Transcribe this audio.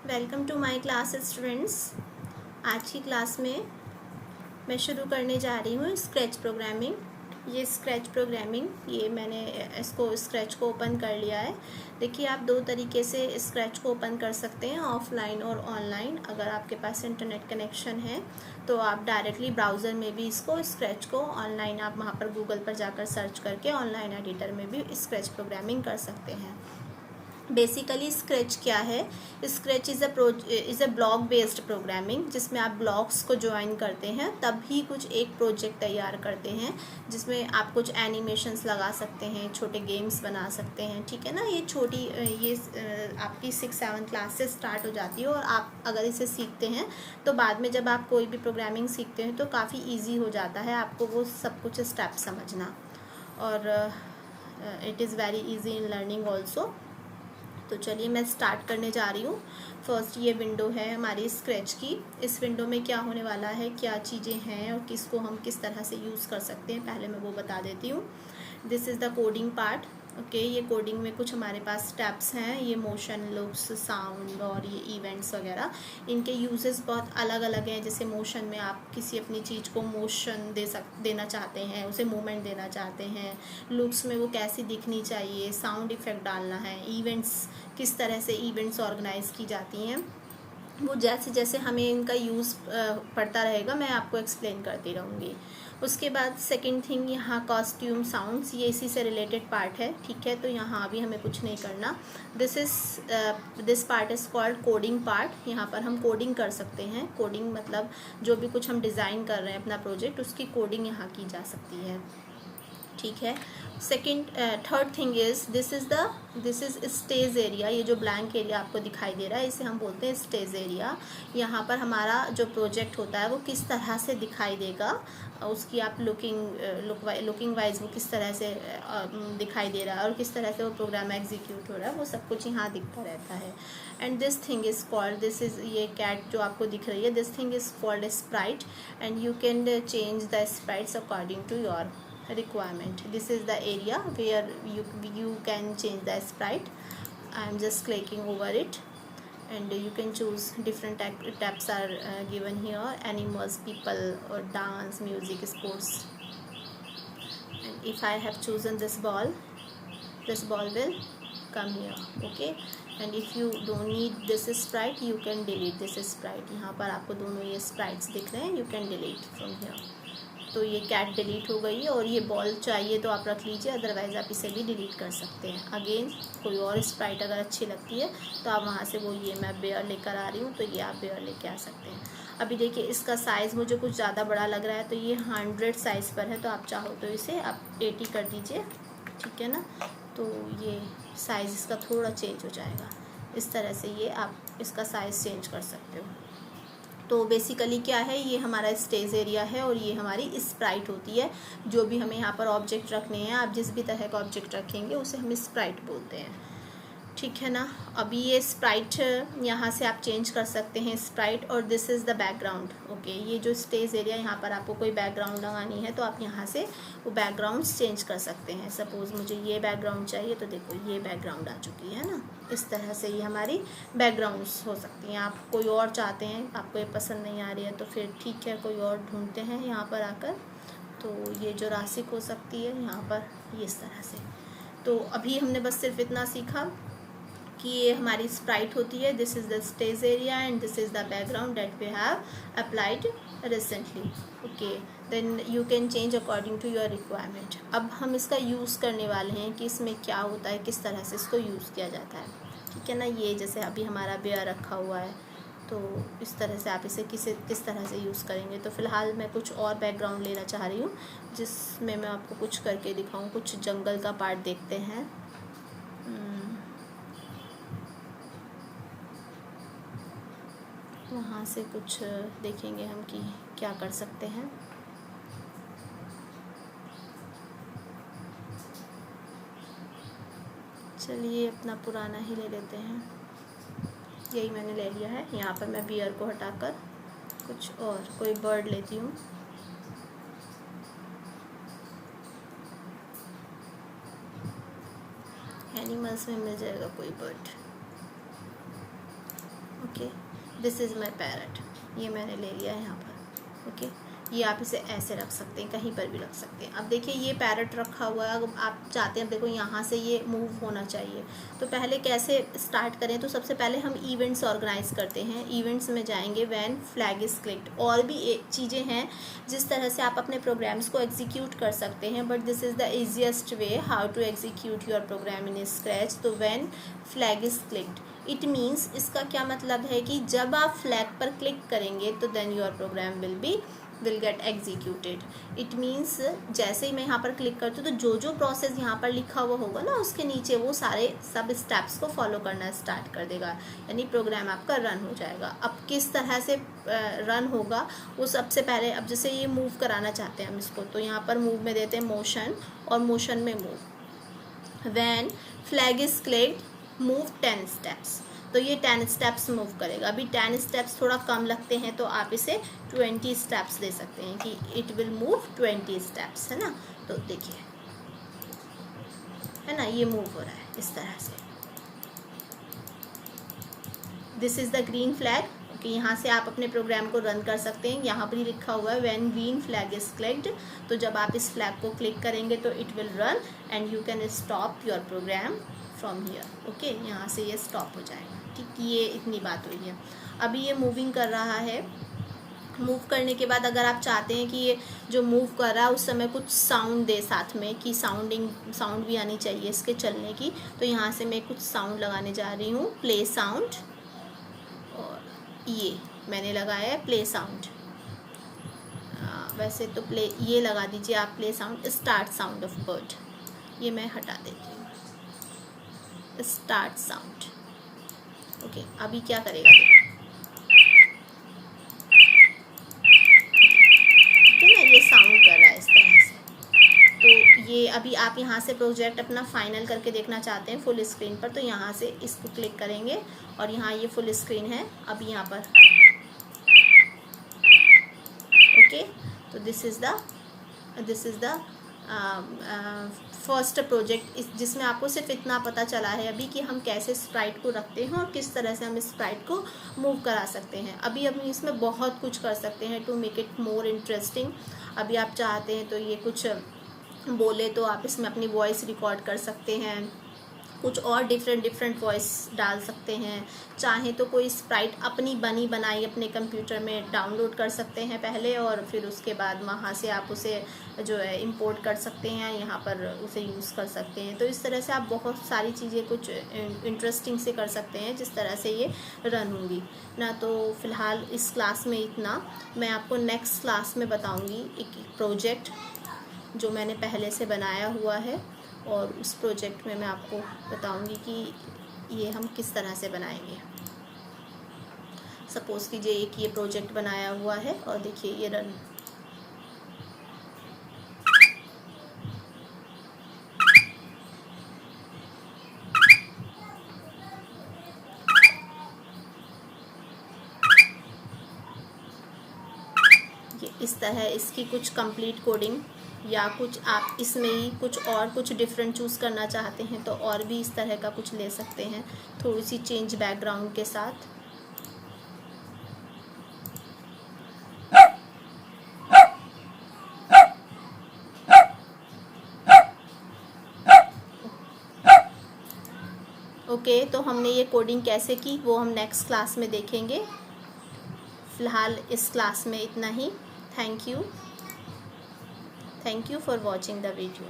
Welcome to my class students. आज की class में मैं शुरू करने जा रही हूँ स्क्रैच प्रोग्रामिंग। ये स्क्रैच प्रोग्रामिंग ये मैंने इसको स्क्रैच को ओपन कर लिया है। देखिए, आप दो तरीके से स्क्रैच को ओपन कर सकते हैं, ऑफलाइन और ऑनलाइन। अगर आपके पास इंटरनेट कनेक्शन है तो आप डायरेक्टली ब्राउज़र में भी इसको स्क्रैच को ऑनलाइन आप वहाँ पर गूगल पर जाकर सर्च करके ऑनलाइन एडिटर में भी स्क्रैच प्रोग्रामिंग कर सकते हैं। बेसिकली स्क्रैच क्या है? Scratch is a block based programming, जिसमें आप ब्लॉक्स को ज्वाइन करते हैं तब ही कुछ एक प्रोजेक्ट तैयार करते हैं, जिसमें आप कुछ एनिमेशंस लगा सकते हैं, छोटे गेम्स बना सकते हैं। ठीक है ना। ये छोटी ये आपकी 6-7 क्लास से स्टार्ट हो जाती है और आप अगर इसे सीखते हैं तो बाद में जब आप कोई भी प्रोग्रामिंग सीखते हैं तो काफ़ी ईजी हो जाता है आपको वो सब कुछ स्टेप समझना। और it is very easy in learning also. तो चलिए मैं स्टार्ट करने जा रही हूँ। फर्स्ट ये विंडो है हमारी स्क्रैच की। इस विंडो में क्या होने वाला है, क्या चीज़ें हैं और किसको हम किस तरह से यूज़ कर सकते हैं, पहले मैं वो बता देती हूँ। This is the coding part. Okay, ये कोडिंग में कुछ हमारे पास स्टेप्स हैं। ये मोशन, लुक्स, साउंड और ये इवेंट्स वगैरह, इनके यूजेस बहुत अलग अलग हैं। जैसे मोशन में आप किसी अपनी चीज़ को मोशन देना चाहते हैं, उसे मूवमेंट देना चाहते हैं। लुक्स में वो कैसी दिखनी चाहिए, साउंड इफ़ेक्ट डालना है। इवेंट्स, किस तरह से इवेंट्स ऑर्गेनाइज की जाती हैं, वो जैसे जैसे हमें इनका यूज़ पड़ता रहेगा मैं आपको एक्सप्लेन करती रहूँगी। उसके बाद सेकंड थिंग, यहाँ कॉस्ट्यूम, साउंड्स, ये इसी से रिलेटेड पार्ट है। ठीक है, तो यहाँ भी हमें कुछ नहीं करना। This part is called coding part. यहाँ पर हम कोडिंग कर सकते हैं। कोडिंग मतलब जो भी कुछ हम डिज़ाइन कर रहे हैं अपना प्रोजेक्ट, उसकी कोडिंग यहाँ की जा सकती है। ठीक है। Third thing is this is stage area. ये जो ब्लैंक एरिया आपको दिखाई दे रहा है इसे हम बोलते हैं स्टेज एरिया। यहाँ पर हमारा जो प्रोजेक्ट होता है वो किस तरह से दिखाई देगा, उसकी आप लुकिंग वाइज वो किस तरह से दिखाई दे रहा है और किस तरह से वो प्रोग्राम एग्जीक्यूट हो रहा है, वो सब कुछ यहाँ दिखता रहता है। And this thing is called, this is ये कैट जो आपको दिख रही है, this thing is called sprite and you can change the sprites according to your requirement. This is the area where you can change the sprite. I am just clicking over it and you can choose different tabs are given here: animals, people, or dance, music, sports. And if I have chosen this ball will come here. Okay, and if you don't need this sprite you can delete this sprite. यहाँ पर आपको दोनों ये sprites दिख रहे हैं, you can delete from here. तो ये कैट डिलीट हो गई है और ये बॉल चाहिए तो आप रख लीजिए, अदरवाइज़ आप इसे भी डिलीट कर सकते हैं। अगेन कोई और स्प्राइट अगर अच्छी लगती है तो आप वहाँ से, वो ये मैं बेयर लेकर आ रही हूँ तो ये आप बेयर लेके आ सकते हैं। अभी देखिए इसका साइज़ मुझे कुछ ज़्यादा बड़ा लग रहा है तो ये 100 साइज़ पर है, तो आप चाहो तो इसे आप 80 कर दीजिए। ठीक है ना। तो ये साइज़ इसका थोड़ा चेंज हो जाएगा। इस तरह से ये आप इसका साइज़ चेंज कर सकते हो। तो बेसिकली क्या है, ये हमारा स्टेज एरिया है और ये हमारी स्प्राइट होती है। जो भी हमें यहाँ पर ऑब्जेक्ट रखने हैं, आप जिस भी तरह का ऑब्जेक्ट रखेंगे उसे हम स्प्राइट बोलते हैं। ठीक है ना। अभी ये स्प्राइट यहाँ से आप चेंज कर सकते हैं स्प्राइट, और this is the background. Okay, ये जो स्टेज एरिया, यहाँ पर आपको कोई बैकग्राउंड लगानी है तो आप यहाँ से वो बैकग्राउंड्स चेंज कर सकते हैं। सपोज़ मुझे ये बैकग्राउंड चाहिए तो देखो ये बैकग्राउंड आ चुकी है ना। इस तरह से ये हमारी बैकग्राउंड्स हो सकती हैं। आप कोई और चाहते हैं, आपको ये पसंद नहीं आ रही है तो फिर ठीक है, कोई और ढूंढते हैं यहाँ पर आकर। तो ये जो राशिक हो सकती है यहाँ पर, ये इस तरह से। तो अभी हमने बस सिर्फ इतना सीखा कि ये हमारी स्प्राइट होती है, this is the stage area and this is the background that we have applied recently. Okay, then you can change according to your requirement. अब हम इसका यूज़ करने वाले हैं कि इसमें क्या होता है, किस तरह से इसको यूज़ किया जाता है। ठीक है ना। ये जैसे अभी हमारा बेयर रखा हुआ है तो इस तरह से आप इसे किस तरह से यूज़ करेंगे। तो फ़िलहाल मैं कुछ और बैकग्राउंड लेना चाह रही हूँ जिसमें मैं आपको कुछ करके दिखाऊँ। कुछ जंगल का पार्ट देखते हैं। वहाँ से कुछ देखेंगे हम कि क्या कर सकते हैं। चलिए अपना पुराना ही ले लेते हैं। यही मैंने ले लिया है। यहाँ पर मैं बियर को हटाकर कुछ और कोई बर्ड लेती हूँ। एनिमल्स में मिल जाएगा कोई bird. Okay, this is my parrot, ये मैंने ले लिया है यहाँ पर। ओके, ये आप इसे ऐसे रख सकते हैं, कहीं पर भी रख सकते हैं। अब देखिए ये पैरट रखा हुआ है, अगर आप चाहते हैं देखो यहाँ से ये मूव होना चाहिए, तो पहले कैसे स्टार्ट करें? तो सबसे पहले हम इवेंट्स ऑर्गेनाइज करते हैं। इवेंट्स में जाएंगे, व्हेन फ्लैग इज क्लिक्ड। और भी चीज़ें हैं जिस तरह से आप अपने प्रोग्राम्स को एग्जीक्यूट कर सकते हैं, but this is the easiest way how to execute your program in Scratch. तो when flag is clicked, it means, इसका क्या मतलब है कि जब आप फ्लैग पर क्लिक करेंगे तो then your program will get executed. It means जैसे ही मैं यहाँ पर क्लिक करती हूँ तो जो प्रोसेस यहाँ पर लिखा हुआ होगा ना, उसके नीचे वो सारे सब स्टेप्स को फॉलो करना स्टार्ट कर देगा, यानी प्रोग्राम आपका रन हो जाएगा। अब किस तरह से रन होगा वो सबसे पहले, अब जैसे ये मूव कराना चाहते हैं हम इसको, तो यहाँ पर मूव में देते हैं मोशन, और मोशन में move. When flag is clicked move 10 steps, तो ये 10 स्टेप्स मूव करेगा। अभी 10 स्टेप्स थोड़ा कम लगते हैं तो आप इसे 20 स्टेप्स दे सकते हैं कि इट विल मूव 20 स्टेप्स, है ना। तो देखिए, है ना, ये मूव हो रहा है इस तरह से। This is the green flag. Okay, यहाँ से आप अपने प्रोग्राम को रन कर सकते हैं। यहाँ पर ही लिखा हुआ है when green flag is clicked, तो जब आप इस फ्लैग को क्लिक करेंगे तो it will run and you can stop your program from here. Okay, यहाँ से ये स्टॉप हो जाएगा। ठीक, ये इतनी बात हुई है। अभी ये मूविंग कर रहा है। मूव करने के बाद अगर आप चाहते हैं कि ये जो मूव कर रहा है उस समय कुछ साउंड दे साथ में, कि साउंड भी आनी चाहिए इसके चलने की, तो यहाँ से मैं कुछ साउंड लगाने जा रही हूँ, प्ले साउंड, और ये मैंने लगाया है प्ले साउंड। वैसे तो प्ले ये लगा दीजिए आप, play sound, start sound of bird, ये मैं हटा देती हूँ, स्टार्ट साउंड। ओके, अभी क्या करेगा, तो ना ये साउंड कर रहा है इस तरह से। तो ये अभी आप यहाँ से प्रोजेक्ट अपना फाइनल करके देखना चाहते हैं फुल स्क्रीन पर, तो यहाँ से इसको क्लिक करेंगे और यहाँ ये फुल स्क्रीन है। अभी यहाँ पर ओके, तो this is the first project, जिसमें आपको सिर्फ इतना पता चला है अभी कि हम कैसे स्प्राइट को रखते हैं और किस तरह से हम स्प्राइट को मूव करा सकते हैं। अभी हम इसमें बहुत कुछ कर सकते हैं to make it more interesting. अभी आप चाहते हैं तो ये कुछ बोले तो आप इसमें अपनी वॉइस रिकॉर्ड कर सकते हैं, कुछ और डिफरेंट वॉइस डाल सकते हैं। चाहें तो कोई स्प्राइट अपनी बनी बनाई अपने कंप्यूटर में डाउनलोड कर सकते हैं पहले, और फिर उसके बाद वहाँ से आप उसे जो है इंपोर्ट कर सकते हैं, यहाँ पर उसे यूज़ कर सकते हैं। तो इस तरह से आप बहुत सारी चीज़ें कुछ इंटरेस्टिंग से कर सकते हैं जिस तरह से ये रन होंगी ना। तो फ़िलहाल इस क्लास में इतना, मैं आपको नेक्स्ट क्लास में बताऊँगी एक प्रोजेक्ट जो मैंने पहले से बनाया हुआ है, और उस प्रोजेक्ट में मैं आपको बताऊंगी कि ये हम किस तरह से बनाएंगे। सपोज़ कीजिए एक ये प्रोजेक्ट बनाया हुआ है और देखिए ये रन, ये इस तरह इसकी कुछ कंप्लीट कोडिंग, या कुछ आप इसमें ही कुछ डिफरेंट चूज़ करना चाहते हैं तो और भी इस तरह का कुछ ले सकते हैं, थोड़ी सी चेंज बैकग्राउंड के साथ। ओके, तो हमने ये कोडिंग कैसे की वो हम नेक्स्ट क्लास में देखेंगे। फ़िलहाल इस क्लास में इतना ही। Thank you for watching the video.